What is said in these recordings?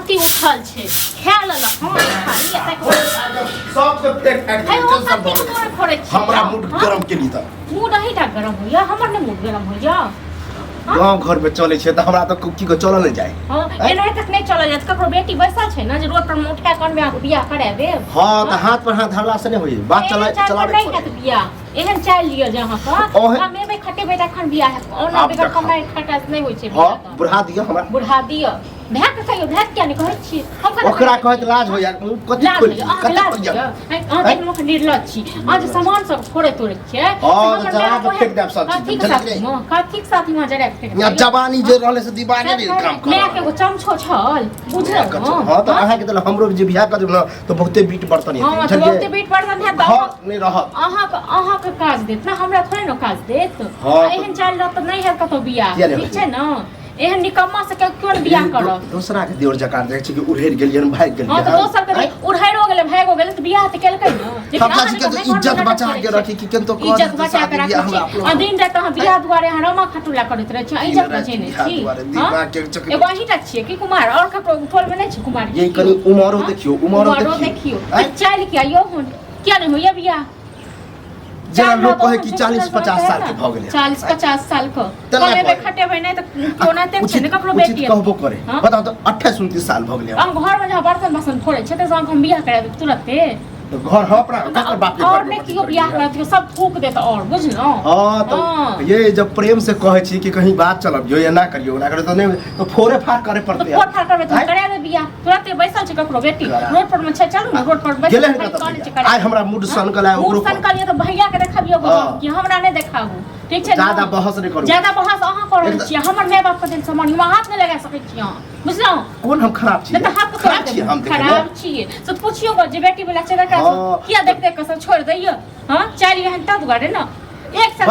मोती उठल छे खा लेला हां खाली एते सब के पेट फाट है सब फोड़े छे हमरा मूड गरम के ली त मूड ही टा गरम होया हमर ने मूड गरम होया गांव घर में चले छे त हमरा त की को चल नहीं जाए हां एने तक नहीं चला जात ककरो बेटी बैसा छे ना जे रोड पर उठा कन में बियाह करे देब हां त हाथ पर हाथ धरला से नहीं होई बात चलावे नहीं है बियाह एहन चाल लियो जहां का हमें बे खटे बेटा खन बियाह ओना बेगर कमाई खटा नहीं होई छे हां बुढ़ा दियो हमरा बुढ़ा दियो भैक कहियो भैक क्या नहीं कहै छी हम ओकरा कहत लाज हो यार कथि खोल कथि आ देख मुख निर्लज छी आज सामान सब फोड़े तोड़े छे हां जरा के फेक देब सब चीज का ठीक साथी में जरा फेक या जवानी जे रहले से दीवाने रे काम कर मैं के वो चमचो छल बुझल हां त अहा के त हमरो जे बियाह कर न त बहुते बीट बर्तन है हां बहुते बीट बर्तन है हां नहीं रह अहा के काज देत ना हमरा थोड़े न काज देत एहन चाल रह त नहीं है कतो बियाह ठीक छै न एहन निकम्मा से कोन बियाह करब दूसरा के देवर जकार देख छी कि उड़ेर गेलियन भाग गेलियन हां त दोसर के उड़ाइरो गेले भागो गेले त बियाह त केलकै न सब काज के इज्जत बचा के रखी कि केन तो कर इज्जत बचा के रखी आ दिन रात हम बियाह दुआरे हरमा खटुला करैत रहै छी इज्जत बचे नै छी दिमाग के चक्कर एगो ही तक छियै कि कुमार और ककरो उठोल में नै छी कुमार यही कनी उमरो देखियो उमरो देखियो चल के आइयो हुन क्या नै होइया बियाह जरा लोग कहे कि 40-50 साल के भ गेलै 40-50 साल को कमे बे खटे भइ नै त कोना ते छै ककरो बेटी कहबो करे बताओ तो 28-29 साल भ गेलै हम घर में जहाँ बर्तन बासन फोड़े छै त हम बियाह करा तुरंते तो घर ह अपना ककर बाप के और ने कियो बियाह करत सब फूक देत और बुझलो हां तो ये जब प्रेम से कहे छी कि कहीं बात चलब जो ये ना करियो ना करे तो नहीं तो फोड़े फाड़ करे पड़ते है फोड़ फाड़ करबे तो करा दे बियाह तुरंते बैसल छै ककरो बेटी रोड पर में छै चलू ना रोड पर बैसल आइ हमरा मूड सनकल है ओकरो सनकल ये तो भैया के देखाबियो कि हमरा नै देखाबू ठीक छै ज्यादा बहस नहीं करू ज्यादा बहस अहां करै छी हमर माय बाप के दिन समान हम हाथ नै लगा सकै छी बुझलो कोन हम खराब छी त हाथ खराब छी हम खराब छी सब पूछियो जे बेटी वाला चला का किया देख देख के सब छोड़ दैयो हां चली घंटा दुआरे ना एक साथ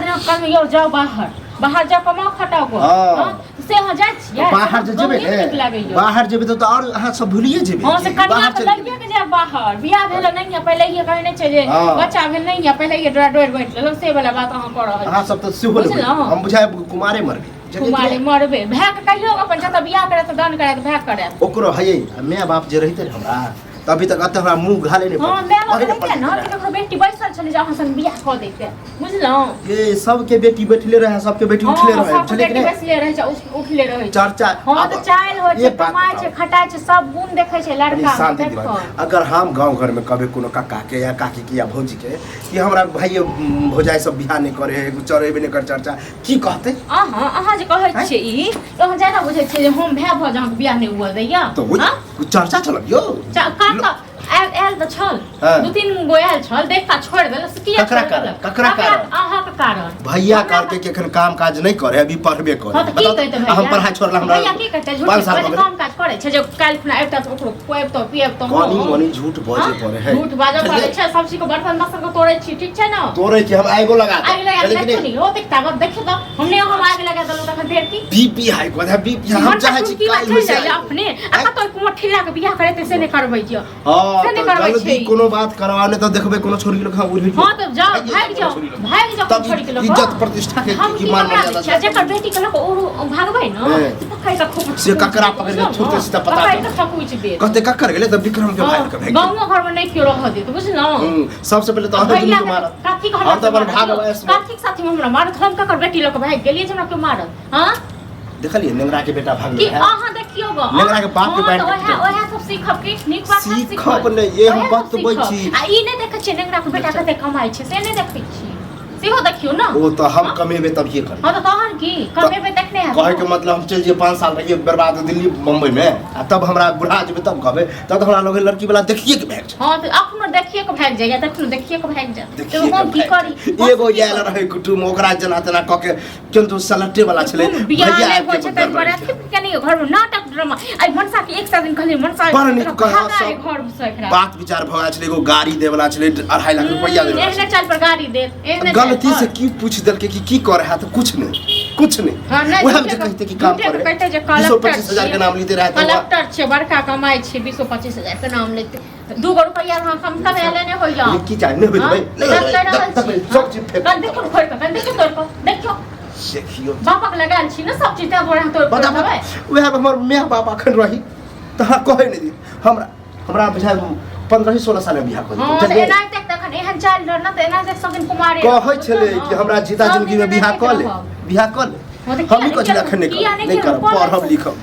दिन कल यो जाओ बाहर जा कमाओ खटाओ को हां से हो जाय छियै बाहर जे जेबे बाहर जेबे तो और अहाँ सब भूलिए जेबे हां से कन्या के लड़के के जा बाहर बियाह भेल नहीं है पहले ये कहै नै छै जे बच्चा भेल नहीं है पहले ये डोर बैठ लेलो से वाला बात अहाँ कर रहल अहाँ सब तो सिहो हम बुझाय कुमारे मरबे कुमारे मरबे भाग कहियो अपन जत बियाह करे त दान करे त भाग करे ओकरो हये माय बाप जे रहिते हमरा तभी तक अत हमरा मुंह घाले नहीं हां मैं कहै ना कि ककरो बेटी बैसल छले जे अहाँ संग बियाह क देते बुझलो ये सबके बेटी बैठले रहे सबके बेटी उठले रहे चले कि बैठले रहे छै उठले रहे चर्चा हां त चाइल हो छै कमाय छै खटाय छै सब गुण देखै छै लड़का अगर हम गांव घर में कभी कोनो काका के या काकी के या भौजी के कि हमरा भाई भौजाई सब बियाह नहीं करे चरेबे नहीं कर चर्चा की कहते अहाँ जे कहै छै ई अहाँ ज्यादा बुझै छै जे हम भाय भौजाई के बियाह नहीं हुआ दैया तो चर्चा चलब यो आयल त छल दू तीन गो आयल छल देखा छोड़ देल किया ककरा कारण अहाँ के कारण भैया करके के एखन काम काज नहीं करे अभी पढ़बे करे हम पढ़ाई छोड़ला हमरा भैया की करते झूठ काम काज करे छै जे काल खुना आइता त ओकरो कोएब त पिएब त कोनी मोनी झूठ बाजे पड़े है झूठ बाजे पड़े छै सब्जी को बर्तन बासन को तोड़े छी ठीक छै ना तोड़े छी हम आगो लगा लेकिन ओ देखता अब देखे तो हमने हम आग लगा देलो त देर की बीपी हाई को है बीपी हम चाहे छी काल हो जाए अपने आ तो कुमो ठिला के बियाह करे से नहीं करबै छियो हां जल्दी कोनो बात करवाने तो देखबे कोनो छोरी के लखा उड़ हां तो जाओ भाग जाओ छोरी के लखा इज्जत प्रतिष्ठा के की मान ज्यादा जेकर बेटी के लखा ओ भागबै न पकड़ के खूब से ककरा पकड़ के छोटे से पता कहते ककर गेले त विक्रम के भाई के भाग गांव घर में नहीं क्यों रह दे तो बुझ न सबसे पहले तो हम दुनू के मारत काठी हम तो अपन भागबै काठी साथी हमरा मारत हम ककर बेटी लक भाग गेलिए हमरा के मारत हां देखलिए नेंगरा के बेटा भाग गया है हां देखियो गो नेंगरा के बाप के बैठ ओहे सब सीखब के नीक बात सीखब ने ये हम बात बोल छी आ ई नै देखे छी नेंगरा के बेटा कते कमाई छै से नै देखै छी सेहो देखियो ना वो तो हम कमेबे तब ये कर हां तो तहन की कमेबे देखने है कहे के मतलब हम चल जे 5 साल रहिए बर्बाद दिल्ली मुंबई में आ तब हमरा बुढ़ा जेबे तब कहबे तब हमरा लोग लड़की वाला देखिए के भाग हां तो अपनो देखिए के भाग जाय तखनो देखिए के भाग जाय तो हम की करी एगो याल रहे कुटुम ओकरा जना तना क के किंतु सलटे वाला छले भैया आबि के घर बड़ा के नहीं घर में नाटक ड्रामा आई मनसा के एक साथ दिन कहले मनसा घर से बात विचार भगा छले एगो गाड़ी दे वाला छले 2.5 लाख रुपया दे एहने चल पर गाड़ी दे एहने गलती से की पूछ दल के कि कर रहा तो कुछ नहीं वो हम जे कहते कि काम करे कहते जे कलेक्टर 25,000 के नाम लेते रहते कलेक्टर छे बड़का कमाई छे 20-25,000 के नाम लेते 2 रुपया हम कमे लेने होइया की चाहिए नहीं भाई सब चीज फेंक देखो खोल के देखो तोर को देखो देखियो बापक लगाल छी ना सब चीज त बोरा तो बता वह हमर माय बाप अखन रही तहा कहे नहीं हमरा बुझाय 15-16 साल में बियाह कर हां त एना तक तखन एहन चाल न त एना तक सकिन कुमारे कहै छले कि हमरा जीता जिंदगी में बियाह कर ले हम ही कछ अखन नहीं कर पढ़ब लिखब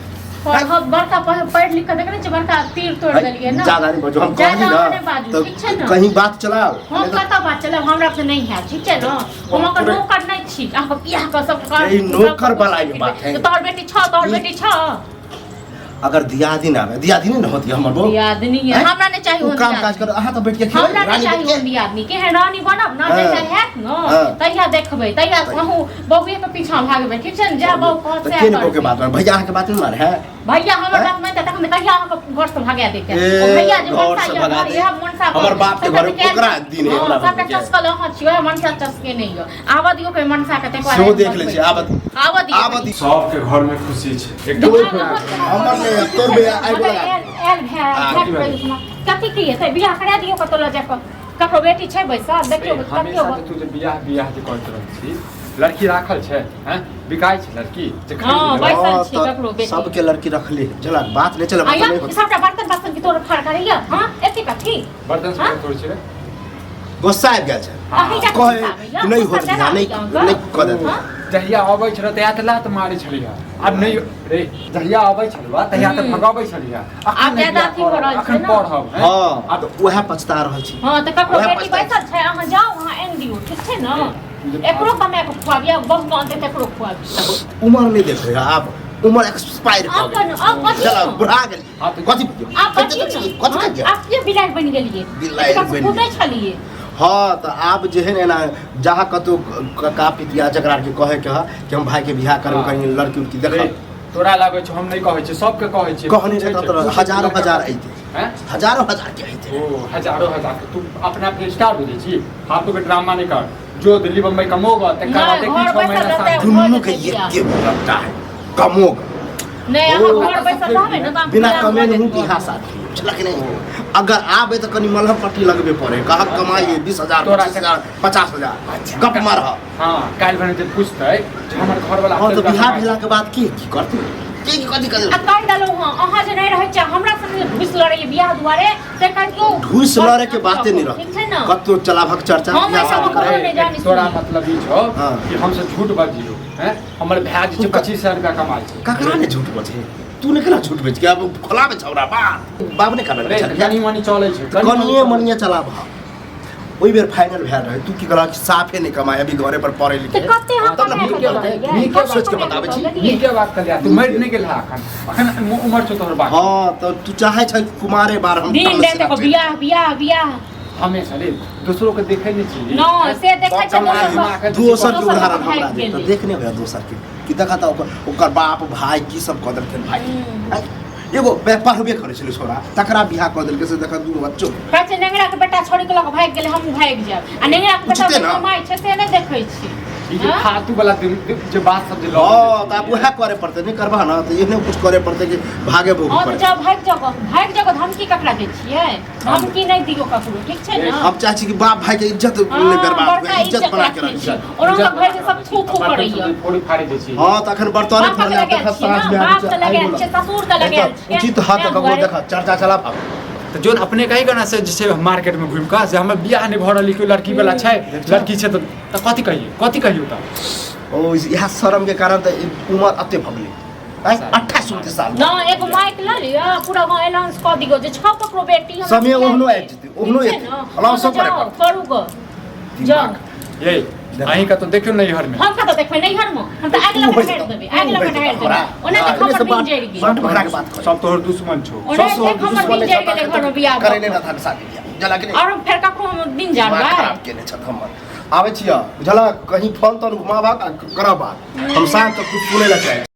पढ़ब बड़का पढ़ लिख के देख ने बड़का तीर तोड़ देलिए ना ज्यादा नहीं बजो हम कहली ना तो कहीं बात चलाओ हम कता बात चलाओ हमरा से नहीं है ठीक है ना हम का नौकर नहीं छी आप बियाह का सब कर ई नौकर वाला ये बात है तोर बेटी छ अगर दियादी ना दियादी नहीं होती हमर बो दियादनी है हमरा ने चाहिए वो काम काज कर अहा तो बैठ के खेल हमरा ने चाहिए दियादनी के है रानी बनब ना जैसा है न तहिया देखबै तहिया कहूं बौए के पीछा भागबै ठीक छै जा बौ कौन से केन को के बात में भैया के बात नहीं मार है भैया हमर बात में तक में कहिया घर से भागा देते ओ भैया जे मनसा यह मनसा हमर बाप के घर ओकरा दिन है हमरा सब चस्कल ह छियो मनसा चस्के नहीं हो आवा दियो के मनसा के ते सो देख ले छी आवा दी सब के घर में खुशी छै एकदम हमर ने तोर बे आइ बोला एल भै कथि की है बियाह करा दियो कतो ल जाक ककरो बेटी छै बैसा देखियो हमेशा तू जे बियाह जे करत रहै छी लड़की राखल छै हैं बिकाय छै लड़की जे हां बैसल छी ककरो बेटी सबके लड़की रखले चला बात ले चला आया सबटा बर्तन की तोर फाड़ करैया हां एते कथि बर्तन से तोड़ छै गुस्सा आबि गेल छै कहे नहीं होत ध्यान नहीं क दे जहिया आबै छल तहिया त लात मारै छलिया अब नहीं रे जहिया आबै छलवा तहिया त भगाबै छलिया आब ज्यादा थी हो रहल छै अखन पढ़ब हां अब वह पछता रहल छी हां त ककरो बेटी बैसल छै अहाँ जाओ वहां एन दियो ठीक छै न एकरो कमे को खुआबिया बहुत मानते तकरो खुआबी उम्र नहीं देखे आप उम्र एक्सपायर कर चला बुढ़ा गेल कथि आप ये बिलाइ बन गेलिए बिलाइ बन गेलिए छलिए हां त आप जेहन एना जहां कतो का पितिया जकरा के कहे के कि हम भाई के बियाह करब कहीं लड़की उड़की देख तोरा लागै छै हम नहीं कहै छी सबके कहै छी कहने छै त हजारों हजार आइते हैं हजारों हजार के आइते ओ हजारों हजार तू अपना पे स्टार बुझे छी फालतू के ड्रामा नहीं कर जो दिल्ली बम्बई कमोगा त का देखी 6 महीना साल दुनिया के ये लगता है कमोगा नहीं हम घर बैसल रहबे न त बिना कमे नहीं बियाह शादी चला के नहीं अगर आबे तो कनी मलहम पट्टी लगबे पड़े कहा कमाई 20,000 25,000 50,000 गप मार हां काल भने जे पूछतै हमर घर वाला हां तो बियाह भेला के बाद की करते की कथि कर आ काट डालो हां अहाँ जे नहीं रहै छै हमरा संगे घुस लड़े बियाह दुआरे से कहियो घुस लड़े के बाते नहीं रहते कतो चलाभक चर्चा तोरा मतलब ई छौ कि हमसे झूठ बाजियो हैं हमर भाई जे 25,000 रुपया कमाई छै ककरा ने झूठ बजे तू ने केना झूठ बज के अब खोला में छौरा बाप ने करबे कनी मनी चलै छै कनिए मनिए चला भा ओई बेर फाइनल भै रहे तू की कहला कि साफे नहीं कमाए अभी घरे पर पढ़े लिखे कते हम के सोच के बताबै छी नी के बात कर तू मर नहीं गेल अखन उम्र छ तोहर बात हां तो तू चाहे छै कुमारे बार हम दिन दे तो बियाह हमेशा रे दूसरों को देखे नहीं चाहिए नो से देखे छै दोसर के उदाहरण हमरा दे तो देखने भै दोसर के कि देखा त ओकर बाप भाई की सब कदर के भाई एगो पढ़बे करे छले छोरा तकरा बियाह क देलके से देखा दू बच्चो कहै नेंगरा के बेटा छोड़ी के लग भाग गेले हम भाग जाब आ नेंगरा के बेटा कमाई छै से नहीं देखै छी ये फालतू वाला जो बात सब जे लो हां त अब वह करे पड़ते नहीं करबा ना तो इने कुछ करे पड़ते कि भागे भोग हां जा भाग जगह धमकी ककरा दे छियै धमकी नहीं दियो ककरो ठीक छै ना अब चाची कि बाप भाई के इज्जत नहीं बर्बाद हुए इज्जत बना के रखी और उनका घर से सब थू करैया थोड़ी फाड़ी दे छी हां तखन बर्तन फरले देख साँझ में बाप त लगे छै ससुर त लगे उचित हाथ कगो देख चर्चा चला तो जो अपने कही करना से जैसे मार्केट में घूम का से हम बियाह नहीं भरल लिखो लड़की वाला छै लड़की छै तो कथि कहियो त ओ यह शर्म के कारण त उम्र अते भगले 28 साल ना एक माइक ल लिया पूरा गांव अनाउंस क दिगो जे छ ककरो बेटी हम समय ओहनो आइ जते ओहनो अनाउंस करे करू गो जा ये अहीं का तो देखियो नहीं हर में हम का तो देखबै नहीं हर में हम त अगला के हेड देबे अगला के हेड देबे ओने के खबर दिन जड़ गई बट भरा के बात सब तोहर दुश्मन छौ ओने के खबर दिन जड़ गेले घर में बियाह करे ने था शादी जला के और फिर ककरो दिन जानबा खराब केने छ हमर आबै छिया बुझला कहीं फोन तन घुमाबा करबा हम साथ कुछ सुनै ला चाहे